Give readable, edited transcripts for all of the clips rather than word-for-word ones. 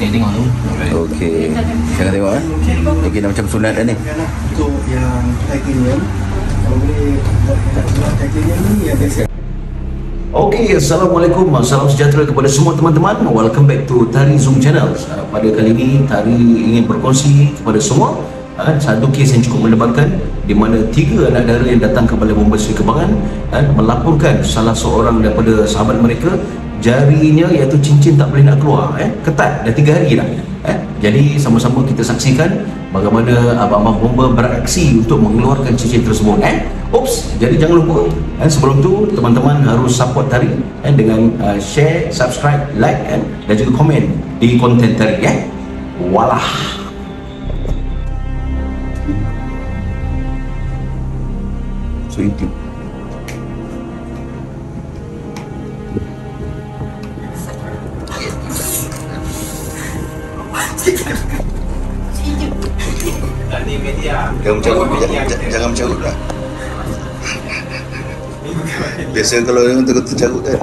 Tengok tu. Okey. Jangan tengok Okey, dah macam sunat dah ni. Untuk yang titanium, kalau boleh titanium ni yang biasa. Okey, Assalamualaikum, salam sejahtera kepada semua teman-teman. Welcome back to Tari Zoom Channel. Pada kali ini, Tari ingin berkongsi kepada semua satu kes yang cukup mendebarkan, di mana 3 anak dara yang datang ke Balai Bomba Seri Kembangan melaporkan salah seorang daripada sahabat mereka, jarinya iaitu cincin tak boleh nak keluar, ketat dah 3 hari dah. Jadi sama-sama kita saksikan bagaimana abang-abang bomba beraksi untuk mengeluarkan cincin tersebut. Oops, jadi jangan lupa sebelum tu teman-teman harus support Tari dengan share, subscribe, like dan juga komen di konten Tari. Walah. So itu jangan mencarut lah. Biasa kalau orang tu carut kan.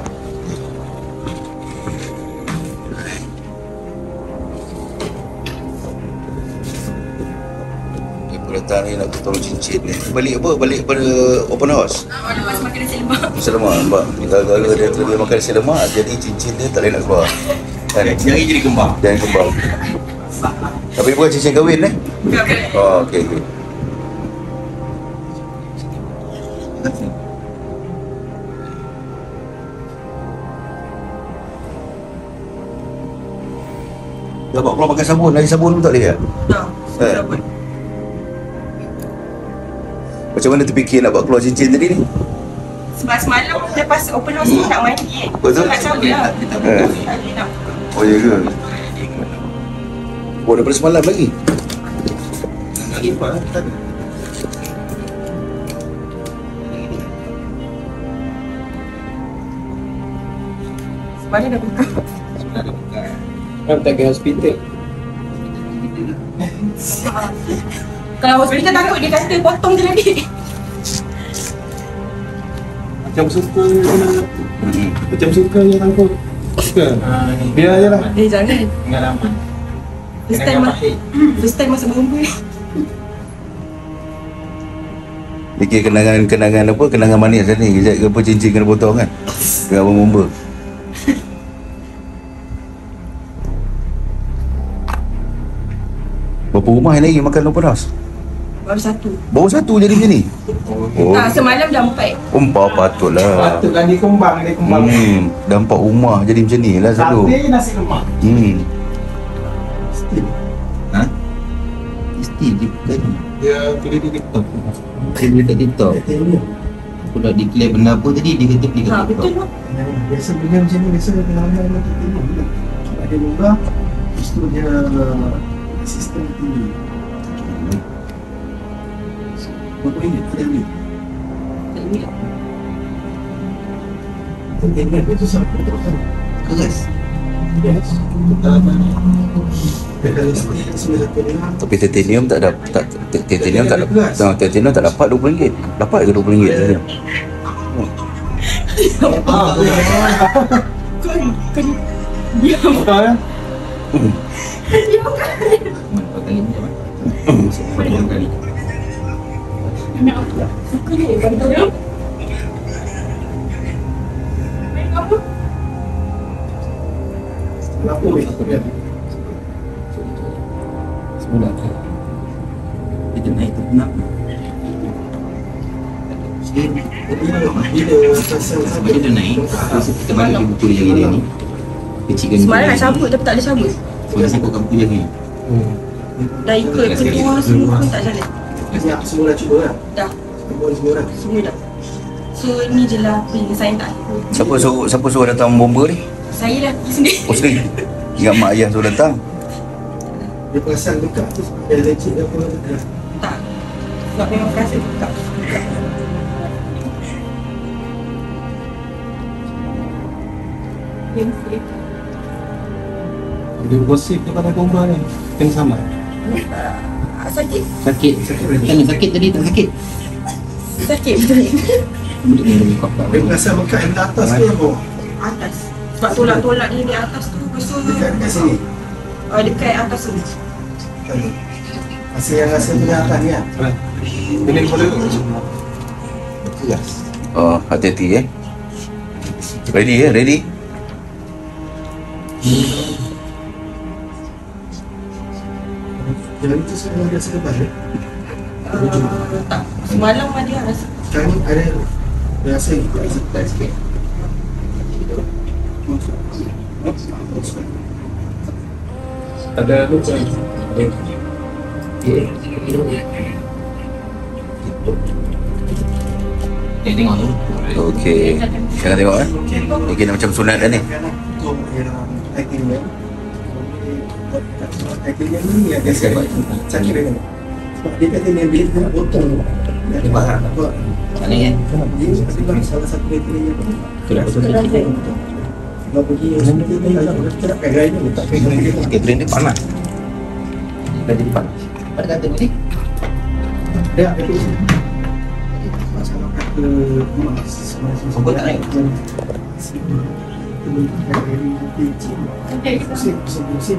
Datang ni nak tolong cincin ni. Balik apa? Balik pada open house? Lepas makan nasi lemak. Nasi lemak, nampak? Gara-gara dia terlebih makan nasi lemak, jadi cincin dia tak boleh nak keluar. Jari jadi kembang. Jari kembang. Tapi bukan cincin kahwin Kahwin. Oh, okey. Dapat keluar pakai sabun, air sabun pun tak boleh ya? Tak, sabun. Macam mana terfikir nak buat keluar cincin tadi ni? Sebab semalam lepas open house ni nak mandi Betul? nak cabut lah. Tak boleh nak. Oh ya ke? Oh, daripada semalam lagi? Lagi apa? Semalam dah buka. Kan tak ke hospital. Kalau hospital takut dia kata potong je lagi. Macam suka macam suka je takut. Suka. Biar je lah. Jangan. Pengalaman. First time masuk bomba ni. Fikir kenangan apa? Kenangan manis tadi. Kejap apa cincin kena potong kan? Dengan abang bomba. Berapa rumah yang lagi makan open house? Baru satu Baru 1 jadi macam ni? Oh, Tak, semalam dah 4. 4 patutlah. Patutlah dia kembang. Dah 4 rumah jadi macam ni lah selalu. Sate nasi lemak. Ha? Mesti je bukan. Dia tulis di TikTok. Dia boleh kat TikTok. Aku nak declare benda apa tadi, dia kata boleh kat TikTok. Betul lah. Biasa benda macam ni, biasa pengalaman dengan titanium juga. Sebab dia murah, lepas tu dia sistem tinggi. Berapa ringgit? Titanium. Titanium itu sangat betul. Keras. Yes. Tapi titanium tak ada titanium tak dapat. Titanium tak dapat RM20. Dapat ke RM20 titanium? Kau diam. Betul ya? Diam kan? Berapa kali ni kan? Berapa kali? Suka ni bantu. Main kamu? Kenapa dia? Semula dia naik tu nak. Sebab dia dah naik, kita balik di buku jari dia ni. Kecilkan Semalam nak cabut tapi tak boleh cabut. Sebab dia sangkutkan buku jari. Dah ikut ketua semua pun tak jalan. Semua dah cuba kan? Dah, Semua dah. semua dah. So ni je lah penyelesaian tak ada. Siapa suruh datang bomba ni? Saya dah pergi sendiri. Oh sendiri. Ingat mak ayah suruh datang. Dia perasan dekat tu sebab dia leceh dia pun dekat. Tak. Sebab memang rasa tak. Yang safe. Dia gosip kepada bomba ni. Kena sama. Sakit. Sakit. Tanya sakit tadi, tak sakit? Sakit betul. Dia perasan dekat yang atas tu yang bawah. Atas. Sebab tolak-tolak ni di atas tu besar. Dekat sini. Dekat atas tu. Masa yang rasa tu yang atas ni kan. Ini kepala tu. Oh, hati-hati Ready ready. Jalan itu sekarang ada sekepas Tak. Semalam ada rasa. Sekarang ada rasa ikut sekepas sikit. Ada luka. Tengok tu. Okey. Jangan tengok Okey, nak macam sunat dah ni. Titanium ni yang biasa sakit dia. Sebab dia kata ni bila dia nak potong dia faham. Mana kan? Dia sebab salah satu kriteria apa? Betul. Kalau pergi hospital ni kalau kita nak pakai grinder tak pakai grinder. Okey, train dia panas. Dah jadi panas. Pada kata ni Dah itu. Masalah kata Sokong tak naik? Musim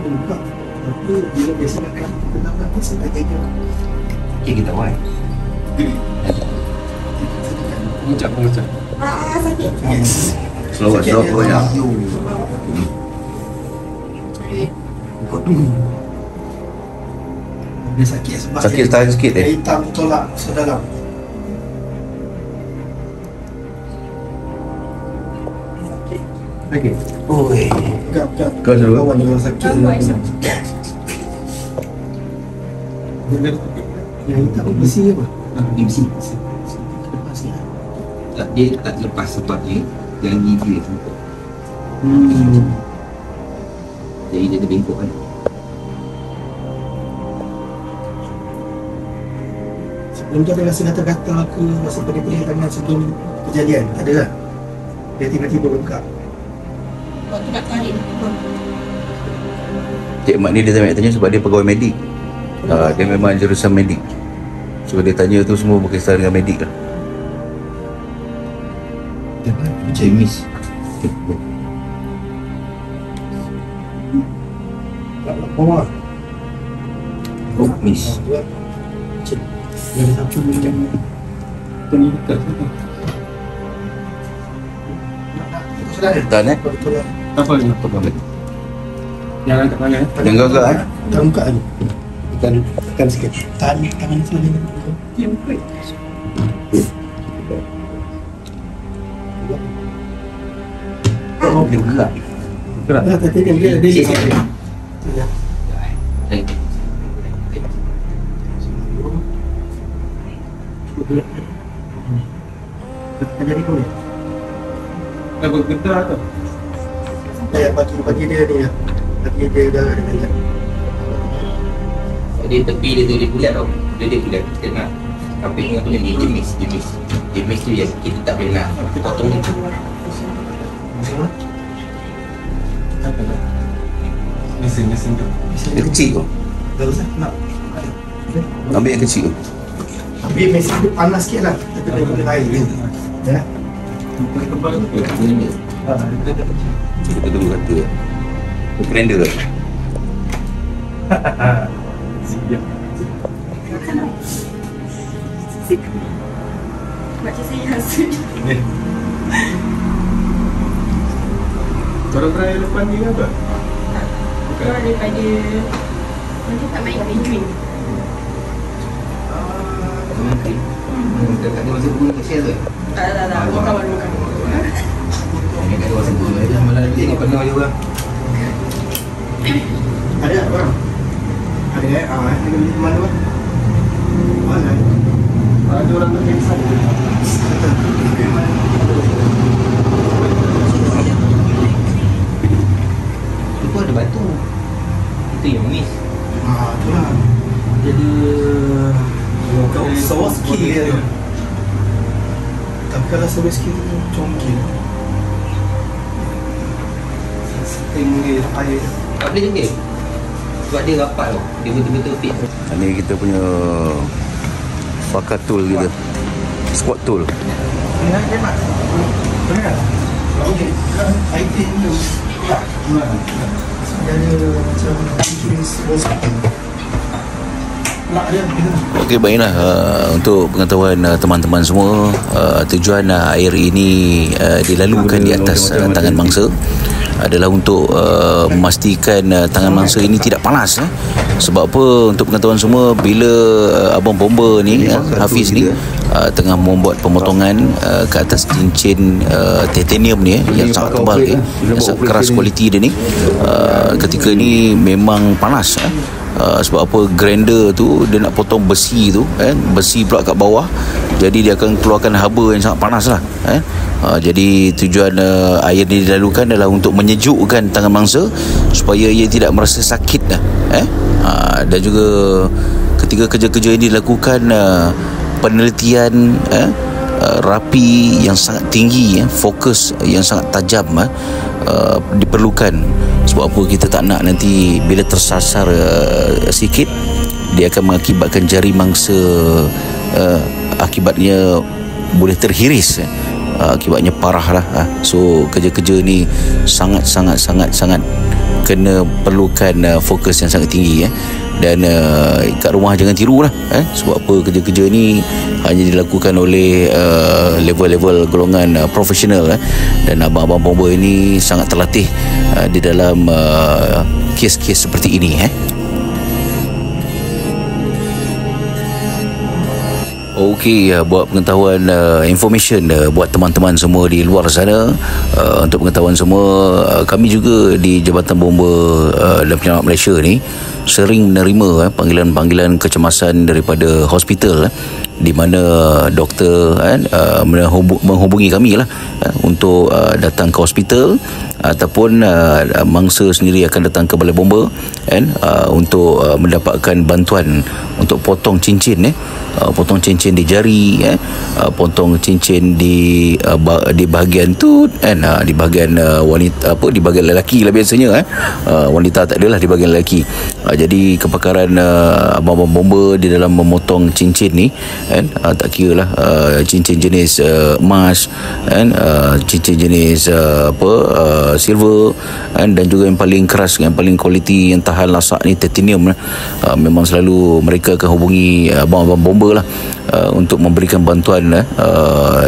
buka. Tapi bila biasa makan kita tak makan sampai tiga. Okey, kita buat. Macam. Sakit. Slow ya. Dia sakit sebab Sakit tahan sikit air hitam tolak sedalam. Okey. Oi. Gap. Kau dulu. Kawan yang sakit. Yang hitam tu besi apa? Dia besi. Tak, dia tak lepas sebab dia yang gigi tu. Jadi dia terbengkok kan. Sebelum tu ada rasa gatal-gatal ke rasa pedih-pedih tangan sebelum kejadian? Ada tak? Dia tiba-tiba bengkak. Waktu nak tarik. Cik Mat ni dia sampai tanya sebab dia pegawai medik. Dia memang jurusan medik. So dia tanya tu semua berkaitan dengan medik lah. Cik Miss. Bawah. Oh, Miss. Yang satu macam Penyidik. sudah ada? Tahan Betul lah. Apa ni? Jangan kat mana? Jangan gagak Tahan muka lagi. Tekan sikit. Tahan tangan ni selalu. Oh, dia gerak. Gerak. Tadi dia jadi kau ni. Apa getar tu? Bagi dia ni ya. Bagi dia dah ada. Dia tepi dia tu dia bulat tau. Dia bulat. Kita nak tapi dengan tu ni dia miss tu yang kita tak boleh nak potong tu. Mesin tu. Dia kecil tu. Tak usah nak. Ambil yang kecil tu. Ambil mesin tu panas sikit lah. Kita kena guna air je. Ya. Kita tunggu kata grinder lah. Macam saya rasa. Korang try lepas ni apa? Keluar daripada macam tak main main. Dekat dia masa pun kecil tu. Tak. Bukan. Ini kat luar sebut je. Malah dia tengok penuh juga. Ada tak bang? Ada dia beli mana bang? Mana? Ada orang tak kisah. Itu ada batu. Itu yang miss. Itulah. Jadi kau Sawaski dia tu. Tapi kalau Sawaski tu congkil. Setting dia air. Tak boleh juga. Sebab dia rapat tau. Dia betul-betul fit. Ini kita punya pakai tool kita. Squat tool. Ini nak hemat. Benar. Okey. Item tu. Dia ada macam Okey, baiklah, untuk pengetahuan teman-teman semua, tujuan air ini dilalukan di atas tangan mangsa adalah untuk memastikan tangan mangsa ini tidak panas. Sebab apa, untuk pengetahuan semua, bila abang bomba ni, Hafiz ni, tengah membuat pemotongan ke atas cincin titanium ni, yang sangat tebal, yang sangat keras kualiti dia ni, ketika ni memang panas. Sebab apa, grinder tu dia nak potong besi tu, besi pula kat bawah, jadi dia akan keluarkan haba yang sangat panas lah. Jadi tujuan air ni dilalukan adalah untuk menyejukkan tangan mangsa supaya ia tidak merasa sakit dah. Dan juga ketika kerja-kerja ini dilakukan, penelitian rapi yang sangat tinggi, fokus yang sangat tajam diperlukan. Sebab apa, kita tak nak nanti bila tersasar sikit, dia akan mengakibatkan jari mangsa, akibatnya boleh terhiris, akibatnya parah lah. So kerja-kerja ni sangat kena perlukan fokus yang sangat tinggi. Dan kat rumah jangan tiru lah, sebab apa, kerja-kerja ni hanya dilakukan oleh level-level golongan profesional, dan abang-abang bomba ini sangat terlatih di dalam kes-kes seperti ini. Okey, buat pengetahuan, information buat teman-teman semua di luar sana, untuk pengetahuan semua, kami juga di Jabatan Bomba dan Penyelamat Malaysia ni sering menerima panggilan-panggilan kecemasan daripada hospital, di mana doktor menghubungi kami lah untuk datang ke hospital, ataupun mangsa sendiri akan datang ke Balai Bomba untuk mendapatkan bantuan untuk potong cincin, potong cincin di jari, potong cincin di bahagian tut, di bahagian wanita, di bahagian lelaki lah biasanya, wanita tak adalah di bahagian lelaki. Jadi kepakaran abang-abang bomba di dalam memotong cincin ni, tak kira lah cincin jenis emas, cincin jenis silver, dan juga yang paling keras, yang paling kualiti, yang tahan lasak ni, titanium. Memang selalu mereka akan hubungi abang-abang bomba lah untuk memberikan bantuan,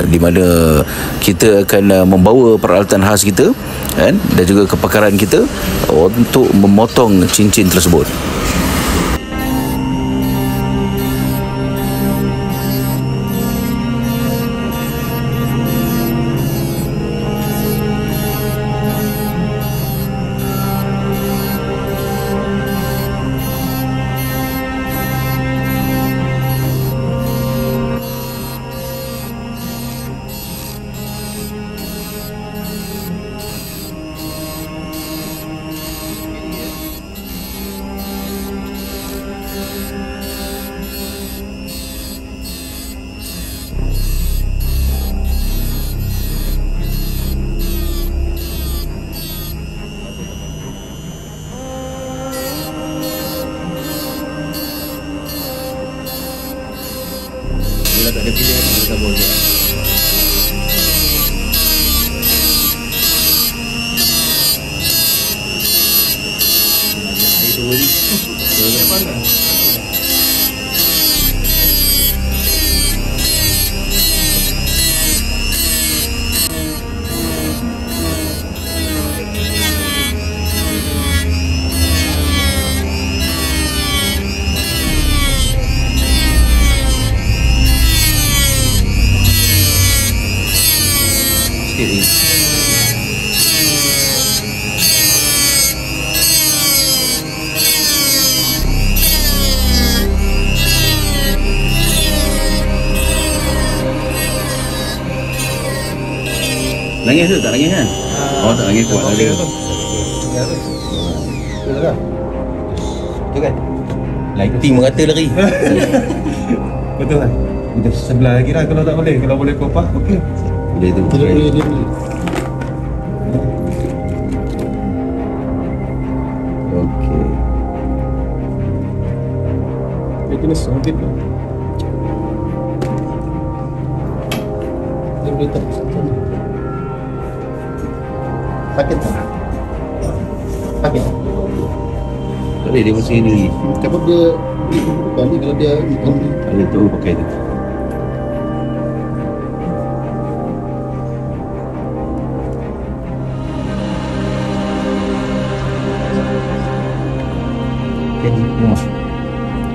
di mana kita akan membawa peralatan khas kita dan juga kepakaran kita untuk memotong cincin tersebut. Bila tak ada pilihan, kita sabar je. Air tu ni. Boleh panas. Nangis tu? Tak nangis kan? Oh, tak nangis, kuat lah dia. Betul kan? Lighting merata lari. Betul kan? Kita sebelah lagi lah kalau tak boleh. Kalau boleh kopak, okey. Boleh tu. Dia. Okey. Dia kena songkit lah. Dia boleh tak? Sakit tak? Sakit? boleh dia bersih sendiri. Sebab dia bukan ni kalau dia Ada tu pakai tu. Jadi rumah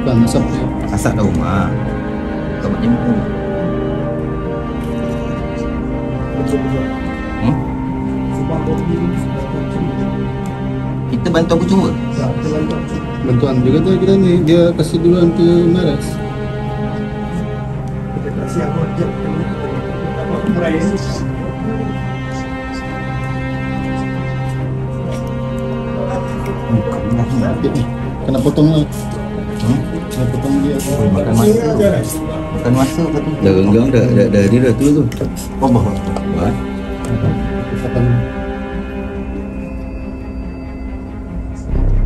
bukan asap dia. asap kat rumah. Kau buat jemur. Kita bantu aku cuma. Bantuan dia kata kita ni dia kasih duluan ke Maras. Kita kasih aku je. Aku meraih. Kena potong lah. Kena potong dia. Makan masa. Makan masa apa tu? Dah renggang dah dia dah tu. Oh bah. Bah.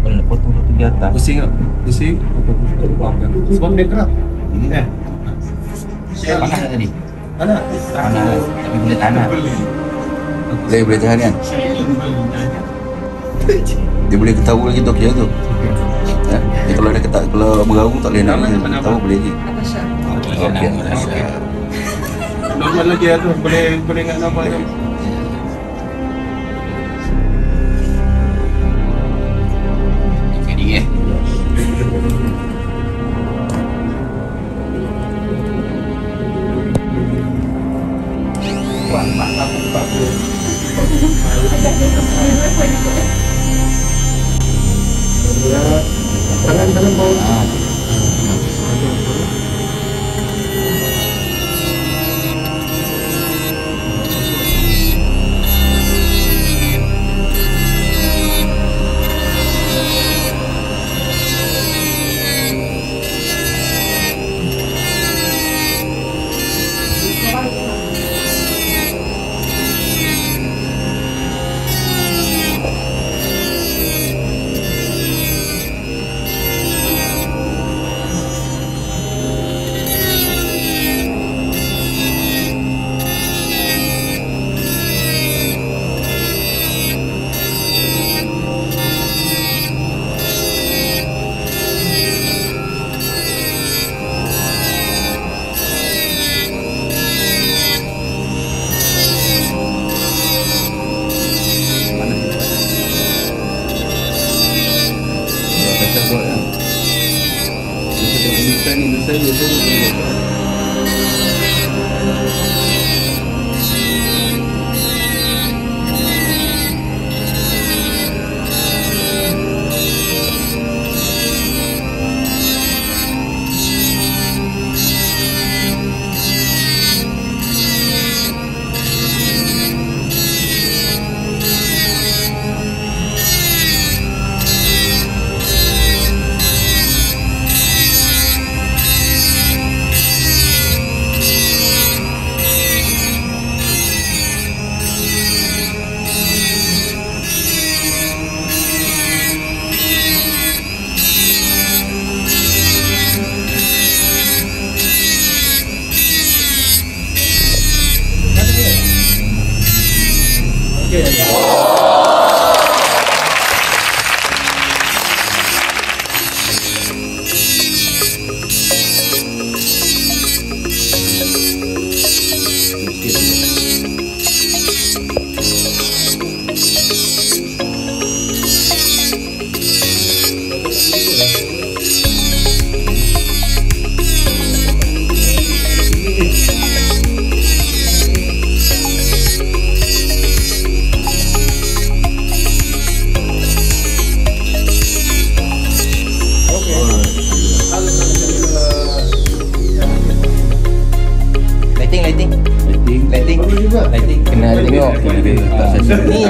Kalau nak potong satu di atas. Pusing tak? Pusing. Sebab dia kerak. Panas tak tadi? Panas. Panas. Tapi boleh tahan. Boleh tahan kan? Dia boleh ketawa lagi tu okey tu. Dia kalau ada ketak, kalau bergaung tak boleh nak ketawa boleh lagi. Okey. Normal lagi lah tu. Boleh ingat apa tu. Jadi Tangan bawah. Lighting kena tengok tak sesi ni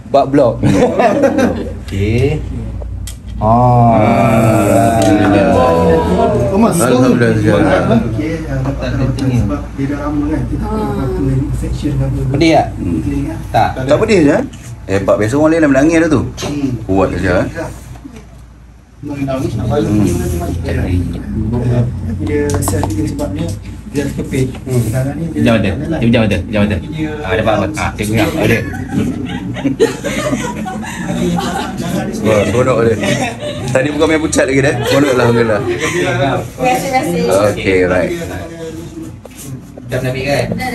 bak blok. Okey. Alhamdulillah. Okey, dapat sebab dia dah lama kan. Kita tak apa infection apa. Pedih tak? Tak. Tak pedih je. Hebat biasa orang lain dah menangis dah tu. Kuat saja. Dia sel dia sebab dia Dia kepit. Sekarang ni dia Jam ada. Jam ada. Jam ada. Dapat apa? Cikgu yang ada. Wah, seronok dia. Tadi bukan main pucat lagi dah. Seronok lah, alhamdulillah. Terima kasih. Okay, right. Jam dah ambil kan? Dah.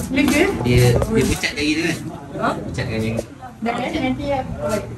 Lega? Dia pucat lagi tu kan? Pucat lagi. Dah nanti aku